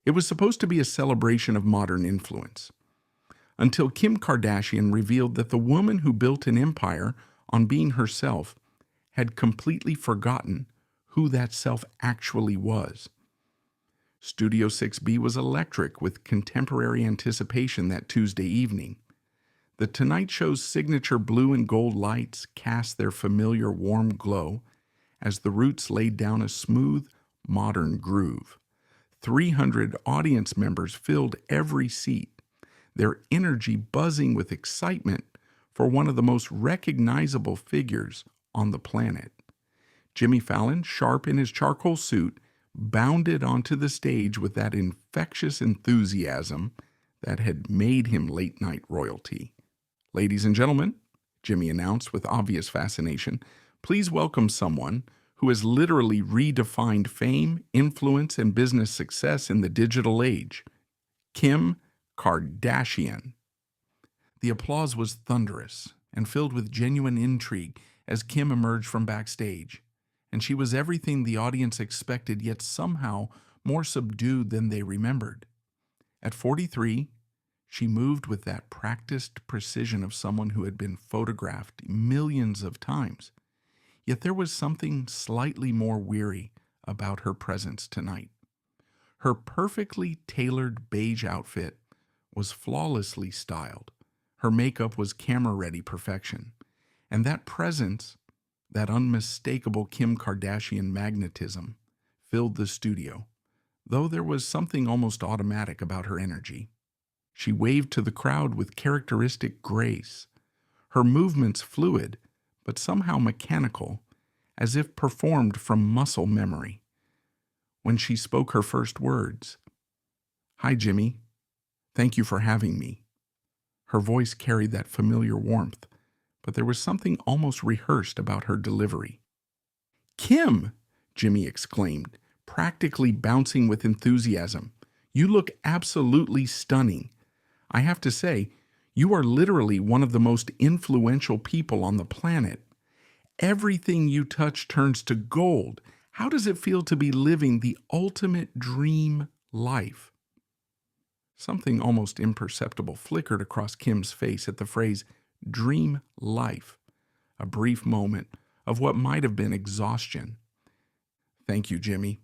It was supposed to be a celebration of modern influence, until Kim Kardashian revealed that the woman who built an empire on being herself had completely forgotten who that self actually was. Studio 6B was electric with contemporary anticipation that Tuesday evening. The Tonight Show's signature blue and gold lights cast their familiar warm glow as the Roots laid down a smooth, modern groove. 300 audience members filled every seat, their energy buzzing with excitement for one of the most recognizable figures on the planet. Jimmy Fallon, sharp in his charcoal suit, bounded onto the stage with that infectious enthusiasm that had made him late-night royalty. "Ladies and gentlemen," Jimmy announced with obvious fascination, "please welcome someone who has literally redefined fame, influence, and business success in the digital age, Kim Kardashian." The applause was thunderous and filled with genuine intrigue as Kim emerged from backstage, and she was everything the audience expected, yet somehow more subdued than they remembered. At 43, she moved with that practiced precision of someone who had been photographed millions of times. Yet there was something slightly more weary about her presence tonight. Her perfectly tailored beige outfit was flawlessly styled. Her makeup was camera-ready perfection. And that presence, that unmistakable Kim Kardashian magnetism, filled the studio, though there was something almost automatic about her energy. She waved to the crowd with characteristic grace, her movements fluid, but somehow mechanical, as if performed from muscle memory. When she spoke her first words, "Hi, Jimmy. Thank you for having me." Her voice carried that familiar warmth, but there was something almost rehearsed about her delivery. "Kim!" Jimmy exclaimed, practically bouncing with enthusiasm. "You look absolutely stunning. I have to say, you are literally one of the most influential people on the planet. Everything you touch turns to gold. How does it feel to be living the ultimate dream life?" Something almost imperceptible flickered across Kim's face at the phrase "dream life," a brief moment of what might have been exhaustion. "Thank you, Jimmy.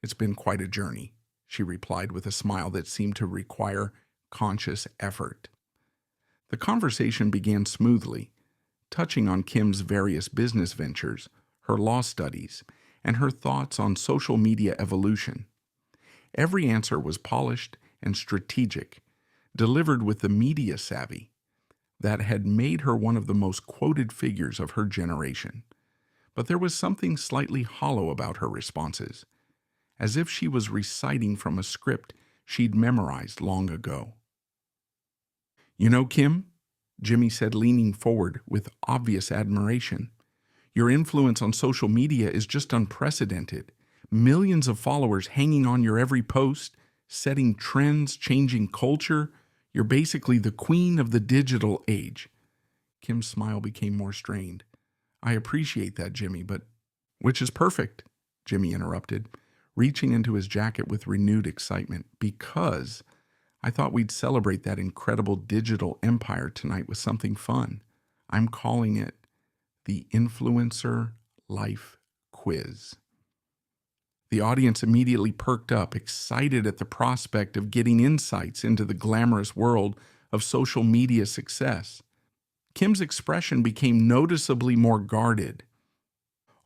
It's been quite a journey," she replied with a smile that seemed to require conscious effort. The conversation began smoothly, touching on Kim's various business ventures, her law studies, and her thoughts on social media evolution. Every answer was polished and strategic, delivered with the media savvy that had made her one of the most quoted figures of her generation. But there was something slightly hollow about her responses, as if she was reciting from a script she'd memorized long ago. "You know, Kim," Jimmy said, leaning forward with obvious admiration, "your influence on social media is just unprecedented. Millions of followers hanging on your every post, setting trends, changing culture. You're basically the queen of the digital age." Kim's smile became more strained. "I appreciate that, Jimmy, but—" "Which is perfect," Jimmy interrupted, reaching into his jacket with renewed excitement, "because I thought we'd celebrate that incredible digital empire tonight with something fun. I'm calling it the Influencer Life Quiz." The audience immediately perked up, excited at the prospect of getting insights into the glamorous world of social media success. Kim's expression became noticeably more guarded.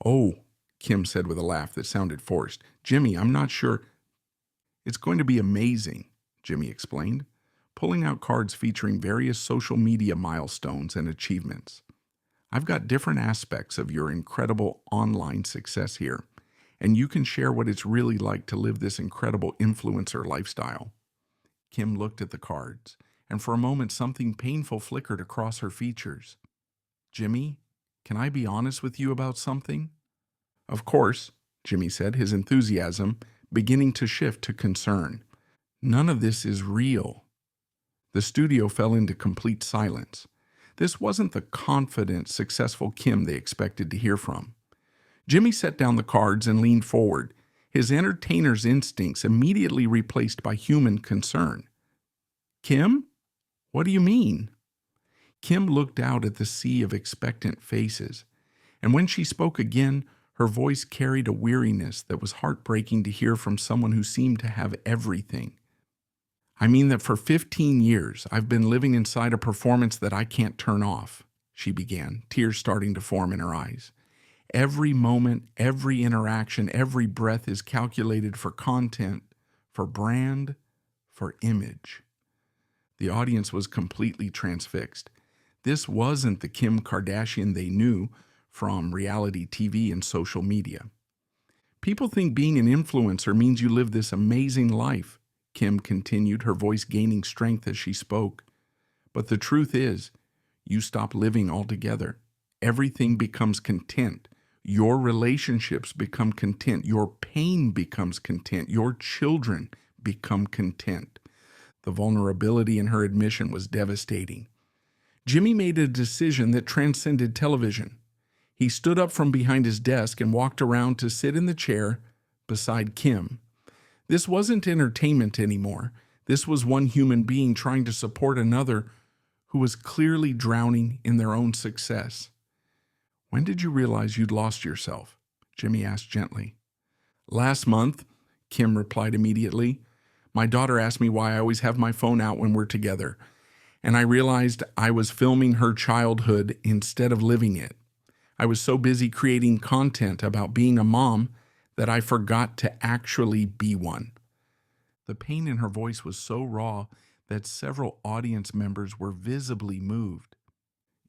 "Oh," Kim said with a laugh that sounded forced, "Jimmy, I'm not sure—" "It's going to be amazing," Jimmy explained, pulling out cards featuring various social media milestones and achievements. "I've got different aspects of your incredible online success here, and you can share what it's really like to live this incredible influencer lifestyle." Kim looked at the cards, and for a moment something painful flickered across her features. "Jimmy, can I be honest with you about something?" "Of course," Jimmy said, his enthusiasm beginning to shift to concern. "None of this is real." The studio fell into complete silence. This wasn't the confident, successful Kim they expected to hear from. Jimmy set down the cards and leaned forward, his entertainer's instincts immediately replaced by human concern. "Kim? What do you mean?" Kim looked out at the sea of expectant faces, and when she spoke again, her voice carried a weariness that was heartbreaking to hear from someone who seemed to have everything. "I mean that for 15 years, I've been living inside a performance that I can't turn off," she began, tears starting to form in her eyes. "Every moment, every interaction, every breath is calculated for content, for brand, for image." The audience was completely transfixed. This wasn't the Kim Kardashian they knew from reality TV and social media. "People think being an influencer means you live this amazing life," Kim continued, her voice gaining strength as she spoke. "But the truth is, you stop living altogether. Everything becomes content. Your relationships become content. Your pain becomes content. Your children become content." The vulnerability in her admission was devastating. Jimmy made a decision that transcended television. He stood up from behind his desk and walked around to sit in the chair beside Kim. This wasn't entertainment anymore. This was one human being trying to support another who was clearly drowning in their own success. "When did you realize you'd lost yourself?" Jimmy asked gently. "Last month," Kim replied immediately. "My daughter asked me why I always have my phone out when we're together, and I realized I was filming her childhood instead of living it. I was so busy creating content about being a mom that I forgot to actually be one." The pain in her voice was so raw that several audience members were visibly moved.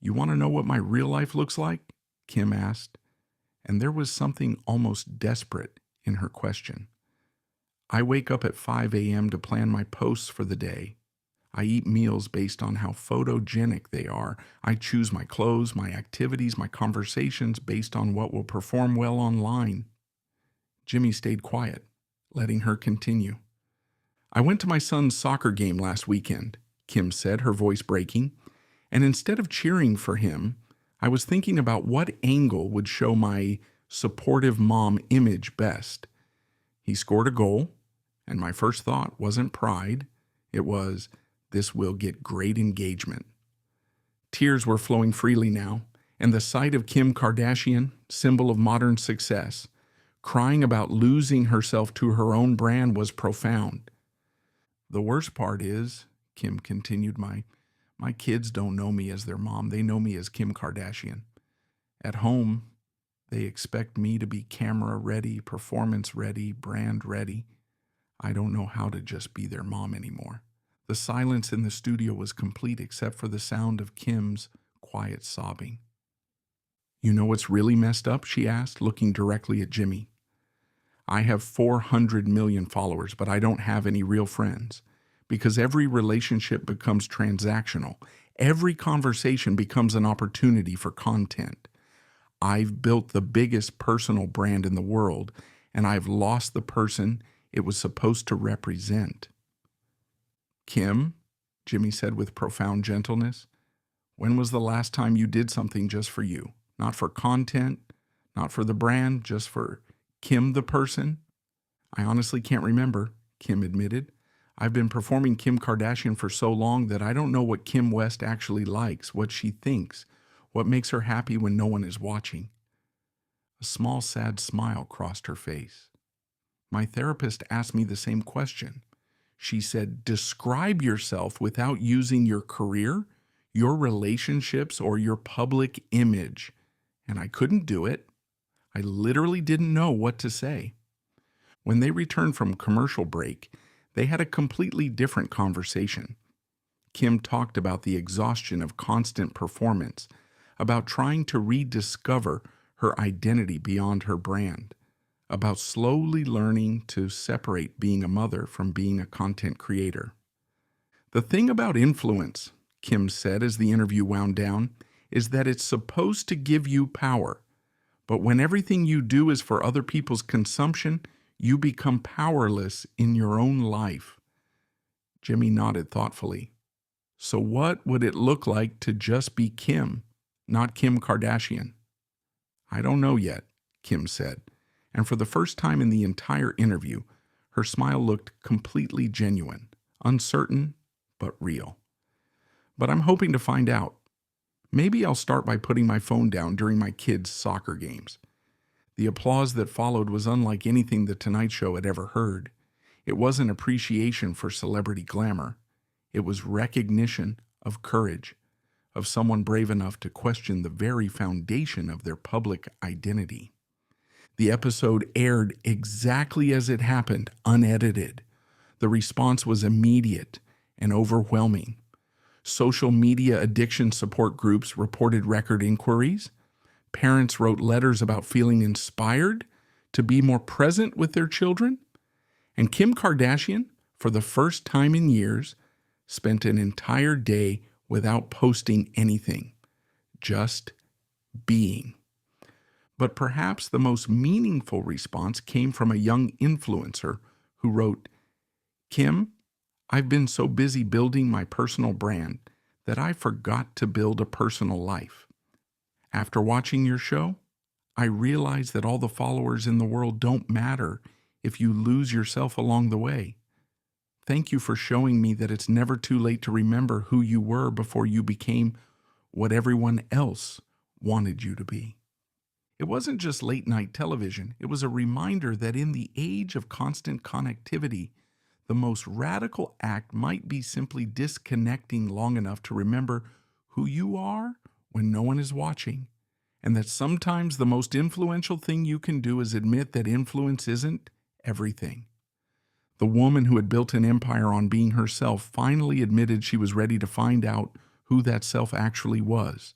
"You want to know what my real life looks like?" Kim asked, and there was something almost desperate in her question. "I wake up at 5 a.m. to plan my posts for the day. I eat meals based on how photogenic they are. I choose my clothes, my activities, my conversations based on what will perform well online." Jimmy stayed quiet, letting her continue. "I went to my son's soccer game last weekend," Kim said, her voice breaking, "and instead of cheering for him, I was thinking about what angle would show my supportive mom image best. He scored a goal, and my first thought wasn't pride. It was, this will get great engagement." Tears were flowing freely now, and the sight of Kim Kardashian, symbol of modern success, crying about losing herself to her own brand was profound. "The worst part is," Kim continued, my kids don't know me as their mom. They know me as Kim Kardashian. At home, they expect me to be camera ready, performance ready, brand ready. I don't know how to just be their mom anymore." The silence in the studio was complete except for the sound of Kim's quiet sobbing. "You know what's really messed up?" she asked, looking directly at Jimmy. "I have 400 million followers, but I don't have any real friends. Because every relationship becomes transactional. Every conversation becomes an opportunity for content. I've built the biggest personal brand in the world, and I've lost the person it was supposed to represent." "Kim," Jimmy said with profound gentleness, "when was the last time you did something just for you? Not for content, not for the brand, just for Kim the person?" "I honestly can't remember," Kim admitted. "I've been performing Kim Kardashian for so long that I don't know what Kim West actually likes, what she thinks, what makes her happy when no one is watching." A small, sad smile crossed her face. "My therapist asked me the same question. She said, describe yourself without using your career, your relationships, or your public image. And I couldn't do it. I literally didn't know what to say." When they returned from commercial break, they had a completely different conversation. Kim talked about the exhaustion of constant performance, about trying to rediscover her identity beyond her brand, about slowly learning to separate being a mother from being a content creator. "The thing about influence," Kim said as the interview wound down, "is that it's supposed to give you power. But when everything you do is for other people's consumption, you become powerless in your own life." Jimmy nodded thoughtfully. "So what would it look like to just be Kim, not Kim Kardashian?" "I don't know yet," Kim said. And for the first time in the entire interview, her smile looked completely genuine, uncertain, but real. But I'm hoping to find out. Maybe I'll start by putting my phone down during my kids' soccer games. The applause that followed was unlike anything The Tonight Show had ever heard. It wasn't appreciation for celebrity glamour. It was recognition of courage, of someone brave enough to question the very foundation of their public identity. The episode aired exactly as it happened, unedited. The response was immediate and overwhelming. Social media addiction support groups reported record inquiries. Parents wrote letters about feeling inspired to be more present with their children. And Kim Kardashian, for the first time in years, spent an entire day without posting anything, just being. But perhaps the most meaningful response came from a young influencer who wrote, "Kim, I've been so busy building my personal brand that I forgot to build a personal life. After watching your show, I realized that all the followers in the world don't matter if you lose yourself along the way. Thank you for showing me that it's never too late to remember who you were before you became what everyone else wanted you to be." It wasn't just late-night television. It was a reminder that in the age of constant connectivity, the most radical act might be simply disconnecting long enough to remember who you are when no one is watching, and that sometimes the most influential thing you can do is admit that influence isn't everything. The woman who had built an empire on being herself finally admitted she was ready to find out who that self actually was,